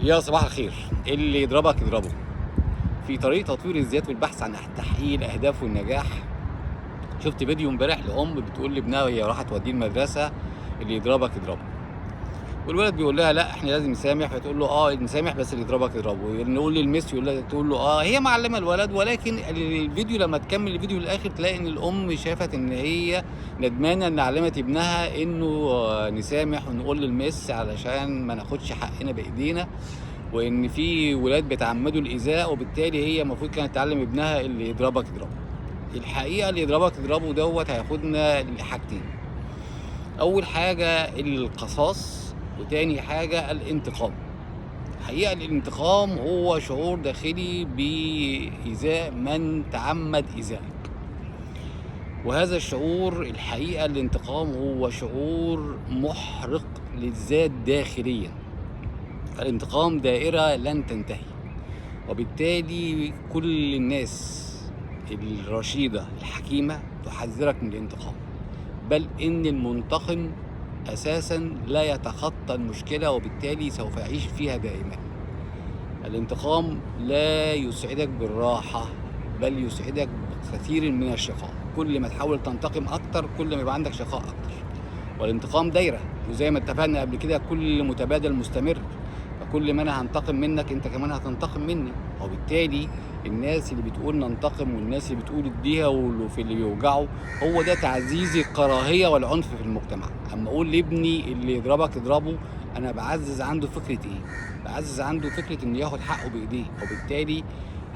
يا صباح الخير. اللي يضربك يضربه. في طريق تطوير الذات والبحث عن تحقيق الاهداف والنجاح، شفت فيديو امبارح لام بتقول لابنها وهي رايحه توديه المدرسه: اللي يضربك يضربه. والولد بيقول لها: لا احنا لازم نسامح. فتقول له: نسامح بس اللي يضربك يضربه. نقول للميس يقول لها، تقول له هي معلمه الولد. ولكن الفيديو لما تكمل الفيديو للاخر تلاقي ان الام شافت ان هي ندمانه ان علمت ابنها انه نسامح ونقول للميس علشان ما ناخدش حقنا بايدينا، وان في ولاد بيتعمدوا الايذاء، وبالتالي هي المفروض كانت تعلم ابنها اللي يضربك يضربه. الحقيقه اللي يضربك يضربه دوت هياخدنا لحاجتين: اول حاجه القصاص، وتاني حاجه الانتقام. الحقيقه الانتقام هو شعور داخلي بايذاء من تعمد ايذائك، وهذا الشعور الحقيقه الانتقام هو شعور محرق للذات داخليا. الانتقام دائرة لن تنتهي، وبالتالي كل الناس الرشيدة الحكيمة تحذرك من الانتقام، بل إن المنتقم أساسا لا يتخطى المشكلة، وبالتالي سوف يعيش فيها دائما. الانتقام لا يسعدك بالراحة، بل يسعدك بكثير من الشقاء. كل ما تحاول تنتقم أكتر كل ما يبقى عندك شقاء أكتر. والانتقام دايرة، وزي ما اتفقنا قبل كده كل متبادل مستمر، فكل ما انا هنتقم منك انت كمان هتنتقم مني. وبالتالي الناس اللي بتقول ننتقم والناس اللي بتقول اديها وفي اللي بيوجعه، هو ده تعزيز الكراهيه والعنف في المجتمع. اما اقول لابني اللي يضربك اضربه، انا بعزز عنده فكره ايه؟ بعزز عنده فكره انه ياخد حقه بايديه. وبالتالي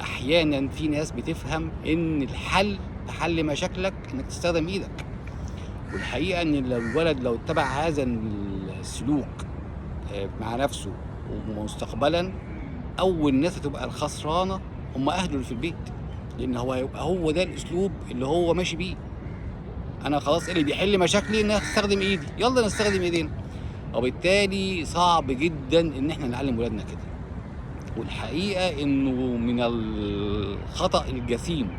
احيانا في ناس بتفهم ان الحل لحل مشاكلك انك تستخدم ايدك، والحقيقه ان لو الولد لو اتبع هذا السلوك مع نفسه ومستقبلا، اول ناس هتبقى الخسرانه هم اهله اللي في البيت، لان هو هيبقى هو ده الاسلوب اللي هو ماشي بيه. انا خلاص اللي بيحل مشاكلي ان استخدم ايدي، يلا نستخدم ايدينا. وبالتالي صعب جدا ان احنا نعلم ولادنا كده. والحقيقه انه من الخطا الجسيم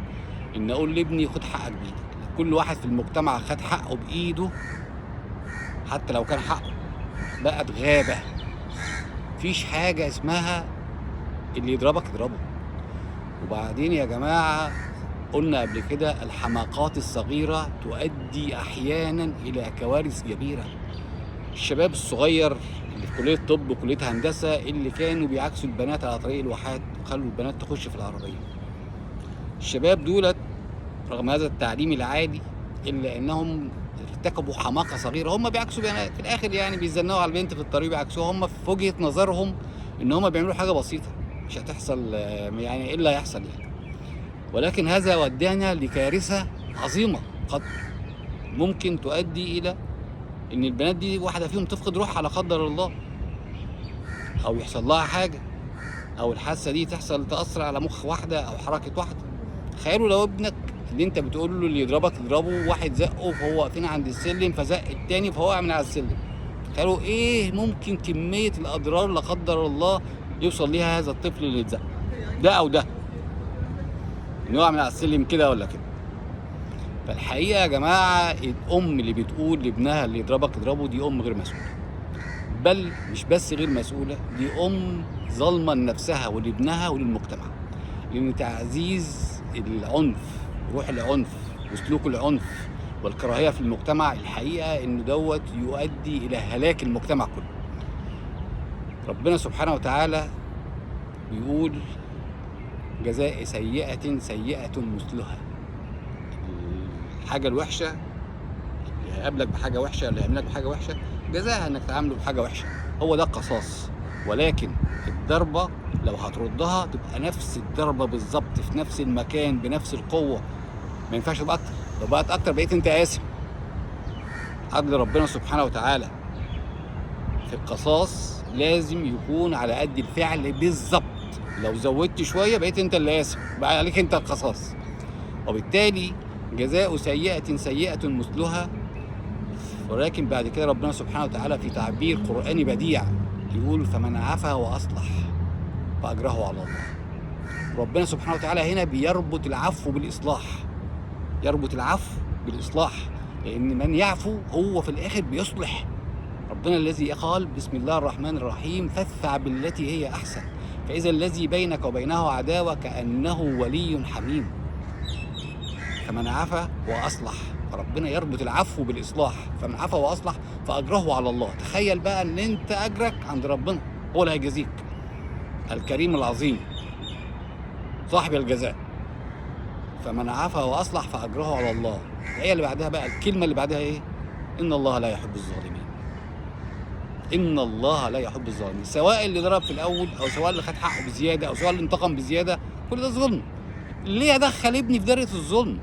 ان اقول لابني خد حقك بايدك. كل واحد في المجتمع خد حقه بايده، حتى لو كان حقه، بقت غابه. مفيش حاجه اسمها اللي يضربك يضربه. وبعدين يا جماعة قلنا قبل كده الحماقات الصغيرة تؤدي أحيانا إلى كوارث كبيرة. الشباب الصغير اللي في كلية طب وكلية هندسة اللي كانوا بيعكسوا البنات على طريق الواحات وخلوا البنات تخش في العربية، الشباب دولت رغم هذا التعليم العالي إلا أنهم ارتكبوا حماقة صغيرة. هم بيعكسوا بنات في الآخر، يعني بيزنقوا على البنت في الطريق بيعكسوها. هم في وجهة نظرهم إن هم بيعملوا حاجة بسيطة مش هتحصل، يعني ايه اللي هيحصل يعني. ولكن هذا ودانا لكارثه عظيمه قد ممكن تؤدي الى ان البنات دي واحده فيهم تفقد روحها لا قدر الله، او يحصل لها حاجه، او الحادثه دي تاثر على مخ واحده او حركه واحده. تخيلوا لو ابنك اللي انت بتقول له اللي يضربك يضربه، واحد زقه فهو واقفين عند السلم فزق التاني فهو وقع من على السلم. تخيلوا ايه ممكن كميه الاضرار لا قدر الله يوصل ليها هذا الطفل اللي اتزق ده او ده، انه يقع من على السلم كده ولا كده. فالحقيقه يا جماعه الام اللي بتقول لابنها اللي يضربك اضربه دي ام غير مسؤوله، بل مش بس غير مسؤوله، دي ام ظالمه لنفسها ولابنها وللمجتمع. لان تعزيز العنف، روح العنف وسلوك العنف والكراهيه في المجتمع، الحقيقه انه دوت يؤدي الى هلاك المجتمع كله. ربنا سبحانه وتعالى بيقول: جزاء سيئة سيئة مثلها. الحاجة الوحشة اللي هيقابلك بحاجة وحشة، اللي هيعملك بحاجة وحشة، جزاها انك تعامله بحاجة وحشة. هو ده القصاص. ولكن الضربة لو هتردها تبقى نفس الضربة بالظبط في نفس المكان بنفس القوة، ما ينفعش تبقى أكتر. لو بقت أكتر بقيت أنت آثم. عدل ربنا سبحانه وتعالى في القصاص لازم يكون على قد الفعل بالظبط. لو زودت شوية بقيت أنت اللي آثم، بقى عليك أنت القصاص. وبالتالي جزاء سيئة سيئة مثلها. ولكن بعد كده ربنا سبحانه وتعالى في تعبير قرآني بديع يقول: فمن عفا وأصلح فأجره على الله. ربنا سبحانه وتعالى هنا بيربط العفو بالإصلاح، يربط العفو بالإصلاح، لأن من يعفو هو في الآخر بيصلح. ربنا ربنا الذي قال بسم الله الرحمن الرحيم فادفع بالتي هي احسن فاذا الذي بينك وبينه عداوه كانه ولي حميم. فمن عفا واصلح، فربنا يربط العفو بالاصلاح، فمن عفا واصلح فاجره على الله. تخيل بقى ان انت اجرك عند ربنا، هو اللي هيجازيك، الكريم العظيم صاحب الجزاء. فمن عفا واصلح فاجره على الله. الآية اللي بعدها بقى، الكلمة اللي بعدها ايه؟ إن الله لا يحب الظالمين. إن الله لا يحب الظالمين، سواء اللي ضرب في الأول أو سواء اللي خد حقه بزيادة أو سواء اللي انتقم بزيادة، كل ده ظلم. ليه أدخل ابني في دايرة الظلم؟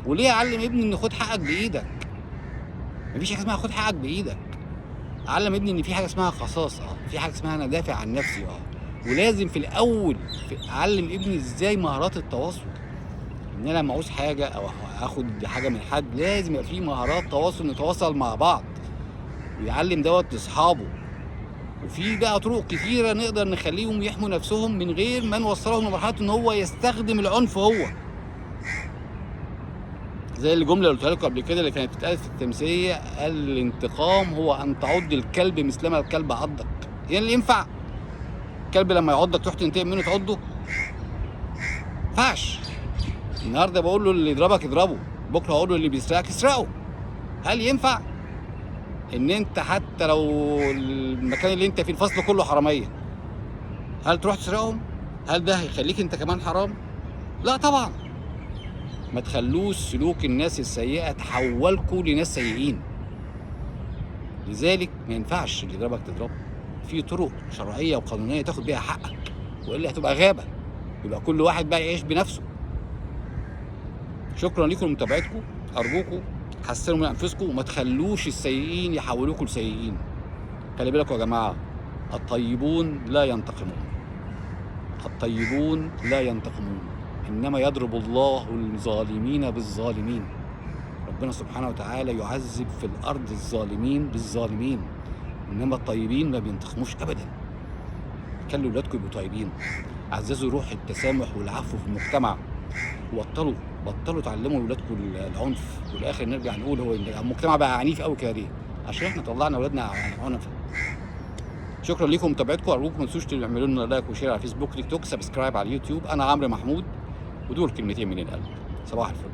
وليه أعلم ابني إن خد حقك بإيدك؟ مفيش حاجة اسمها خد حقك بإيدك. أعلم ابني إن في حاجة اسمها قصاص، في حاجة اسمها أنا دافع عن نفسي، ولازم في الأول أعلم ابني إزاي مهارات التواصل. ان انا لما اعوز حاجه او اخد حاجه من حد لازم يبقى في مهارات تواصل، نتواصل مع بعض ويعلم دوت لاصحابه. وفي بقى طرق كتيره نقدر نخليهم يحموا نفسهم من غير ما نوصلهم لمرحله ان هو يستخدم العنف. هو زي الجمله اللي قلتها لكم قبل كده اللي كانت بتتقال في التمثيليه، قال الانتقام هو ان تعض الكلب مثلما الكلب عضك. يعني اللي ينفع الكلب لما يعضك تروح تنتقم منه تعضه؟ ما ينفعش. النهارده بقول له اللي يضربك اضربه، بكره هقول له اللي بيسرقك اسرقه. هل ينفع ان انت حتى لو المكان اللي انت فيه الفصل كله حراميه، هل تروح تسرقهم؟ هل ده هيخليك انت كمان حرام؟ لا طبعا. ما تخلوش سلوك الناس السيئه تحولكوا لناس سيئين. لذلك ما ينفعش اللي يضربك تضربه. في طرق شرعيه وقانونيه تاخد بيها حقك، والا هتبقى غابه، يبقى كل واحد بقى يعيش بنفسه. شكرا لكم لمتابعتكم، ارجوكم حسنوا من انفسكم وما تخلوش السيئين يحولوكم لسيئين. خلي بالكم يا جماعه، الطيبون لا ينتقمون، الطيبون لا ينتقمون، انما يضرب الله الظالمين بالظالمين. ربنا سبحانه وتعالى يعذب في الارض الظالمين بالظالمين، انما الطيبين ما بينتقموش ابدا. خلوا ولادكم يبقوا طيبين، عززوا روح التسامح والعفو في المجتمع، بطلوا تعلموا ولادكم العنف. والاخر نرجع نقول هو المجتمع بقى عنيف قوي كده ليه؟ عشان احنا طلعنا اولادنا عنف. شكرا لكم متابعتكم، ارجوكم ما تنسوش تعملوا لنا لايك وشير على فيسبوك تيك توك، سبسكرايب على اليوتيوب. انا عمرو محمود، ودول كلمتين من القلب. صباح الفل.